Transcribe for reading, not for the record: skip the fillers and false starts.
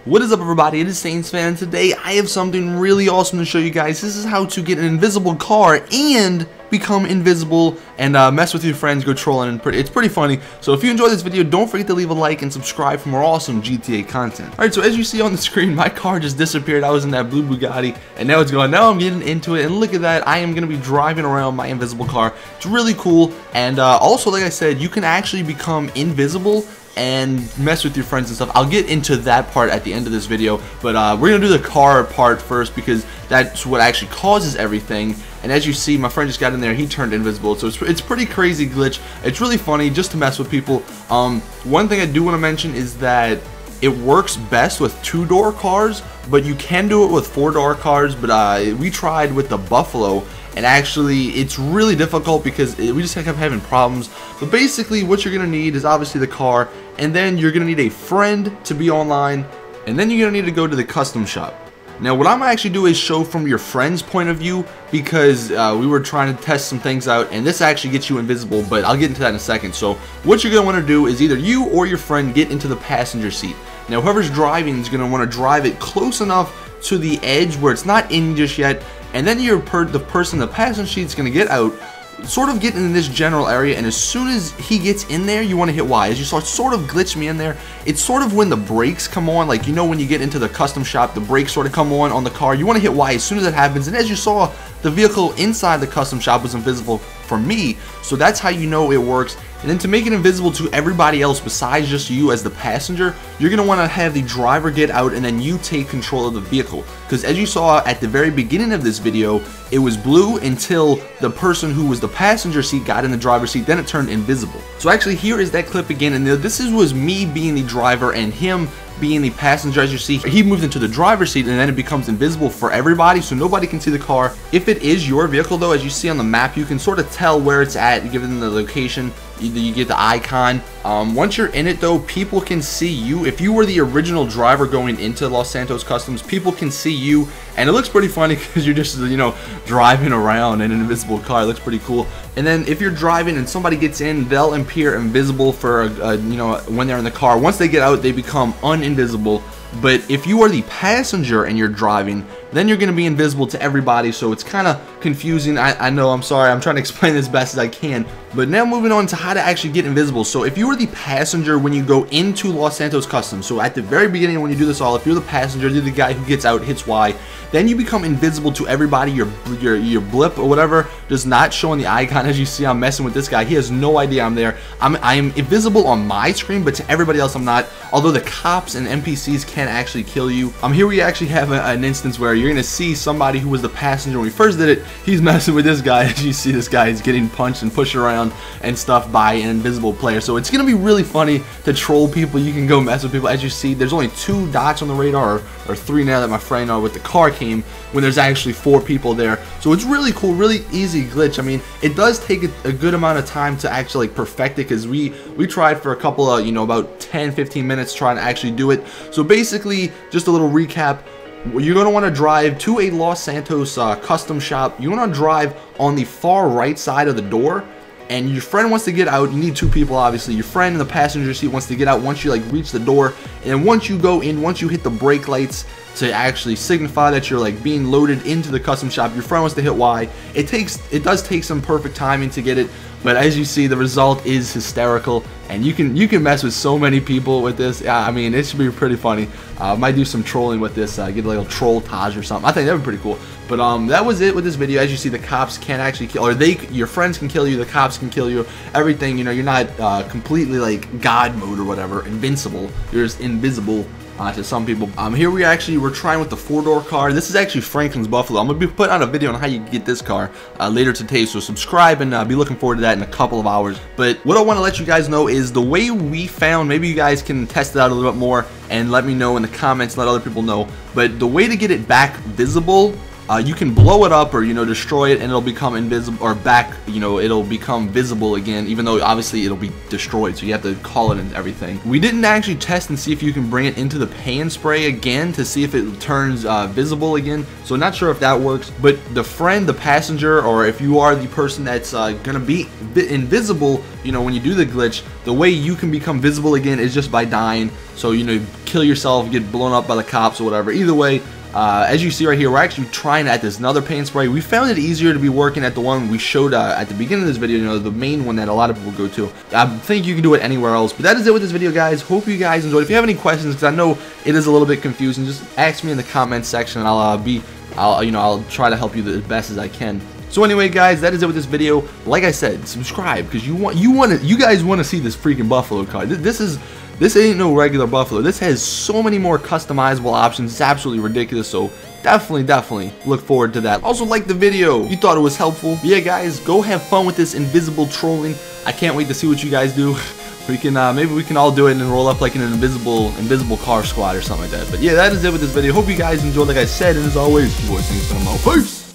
What is up, everybody? It is Saints Fan. Today I have something really awesome to show you guys. This is how to get an invisible car and become invisible and mess with your friends, go trolling, and it's pretty funny. So if you enjoyed this video, don't forget to leave a like and subscribe for more awesome GTA content. Alright, so as you see on the screen, my car just disappeared. I was in that blue Bugatti and now it's gone. Now I'm getting into it, and look at that. I am going to be driving around my invisible car. It's really cool, and also, like I said, you can actually become invisible and mess with your friends and stuff. I'll get into that part at the end of this video, but we're gonna do the car part first because that's what actually causes everything. And as you see, my friend just got in there, he turned invisible, so it's pretty crazy glitch. It's really funny just to mess with people. One thing I do want to mention is that it works best with 2-door cars, but you can do it with 4-door cars. But we tried with the Buffalo, and actually it's really difficult because we just kept having problems. But basically what you're gonna need is obviously the car, and then you're gonna need a friend to be online, and then you're gonna need to go to the custom shop. Now what I'm actually do is show from your friend's point of view, because we were trying to test some things out, and this actually gets you invisible, but I'll get into that in a second. So what you're gonna want to do is either you or your friend get into the passenger seat. Now whoever's driving is gonna want to drive it close enough to the edge where it's not in just yet, and then the person in the passenger seat is gonna get out, sort of get in this general area, and as soon as he gets in there, you want to hit Y. As you saw, it sort of glitched me in there. It's sort of when the brakes come on, like, you know, when you get into the custom shop, the brakes sort of come on the car. You want to hit Y as soon as that happens, and as you saw, the vehicle inside the custom shop was invisible for me, so that's how you know it works. And then to make it invisible to everybody else besides just you as the passenger, you're going to want to have the driver get out and then you take control of the vehicle. Because as you saw at the very beginning of this video, it was blue until the person who was the passenger seat got in the driver's seat, then it turned invisible. So actually here is that clip again, and this was me being the driver and him being the passenger. As you see, he moved into the driver's seat and then it becomes invisible for everybody, so nobody can see the car. If it is your vehicle though, as you see on the map, you can sort of tell where it's at given the location. You get the icon. Once you're in it though, people can see you. If you were the original driver going into Los Santos Customs, people can see you, and it looks pretty funny because you're just, you know, driving around in an invisible car. It looks pretty cool. And then if you're driving and somebody gets in, they'll appear invisible for you know, when they're in the car. Once they get out, they become uninvisible. But if you are the passenger and you're driving, then you're going to be invisible to everybody, so it's kind of confusing. I know, I'm sorry, I'm trying to explain this as best as I can. But now moving on to how to actually get invisible. So if you are the passenger when you go into Los Santos Customs, so at the very beginning when you do this all, if you're the passenger, you're the guy who gets out, hits Y, then you become invisible to everybody. Your blip or whatever does not show on the icon. As you see, I'm messing with this guy. He has no idea I'm there. I am invisible on my screen, but to everybody else I'm not. Although the cops and NPCs can actually kill you. Here we actually have an instance where you're going to see somebody who was the passenger when we first did it. He's messing with this guy. As you see, this guy is getting punched and pushed around and stuff by an invisible player. So it's going to be really funny to troll people. You can go mess with people. As you see, there's only 2 dots on the radar, or 3 now that my friend with the car came, when there's actually 4 people there. So it's really cool, really easy glitch. I mean, it does take a good amount of time to actually perfect it, because we tried for a couple of, you know, about 10-15 minutes trying to actually do it. So basically, just a little recap. You're going to want to drive to a Los Santos custom shop. You want to drive on the far right side of the door, and your friend wants to get out. You need 2 people, obviously. Your friend in the passenger seat wants to get out once you like reach the door, and then once you go in, once you hit the brake lights to actually signify that you're like being loaded into the custom shop, your friend wants to hit Y. It does take some perfect timing to get it, but as you see, the result is hysterical, and you can mess with so many people with this. I mean, it should be pretty funny. Might do some trolling with this, get a little troll Taj or something. I think that would be pretty cool. But that was it with this video. As you see, the cops can actually kill, or your friends can kill you, the cops can kill you, everything. You know, you're not completely like God mode or whatever, invincible. You're just invisible to some people. Here we're trying with the 4-door car. This is actually Franklin's Buffalo. I'm gonna be putting out a video on how you get this car later today, so subscribe and be looking forward to that in a couple of hours. But what I want to let you guys know is the way we found, maybe you guys can test it out a little bit more and let me know in the comments, let other people know, but the way to get it back visible, you can blow it up or, you know, destroy it, and it'll become invisible, or back, you know, it'll become visible again, even though obviously it'll be destroyed, so you have to call it and everything. We didn't actually test and see if you can bring it into the pan spray again to see if it turns visible again, so not sure if that works. But the friend, the passenger, or if you are the person that's gonna be invisible, you know, when you do the glitch, the way you can become visible again is just by dying. So, you know, kill yourself, get blown up by the cops or whatever. Either way, as you see right here, we're actually trying at this another paint spray. We found it easier to be working at the one we showed at the beginning of this video, you know, the main one that a lot of people go to. I think you can do it anywhere else, but that is it with this video, guys. Hope you guys enjoyed. If you have any questions, because I know it is a little bit confusing, just ask me in the comments section, and I'll try to help you the best as I can. So anyway, guys, that is it with this video. Like I said, subscribe, because you guys want to see this freaking Buffalo car. This ain't no regular Buffalo. This has so many more customizable options. It's absolutely ridiculous. So definitely look forward to that. Also, like the video. You thought it was helpful. But yeah, guys, go have fun with this invisible trolling. I can't wait to see what you guys do. We can maybe we can all do it and roll up like in an invisible car squad or something like that. But yeah, that is it with this video. Hope you guys enjoyed, like I said, and as always, boys, thanks for the peace.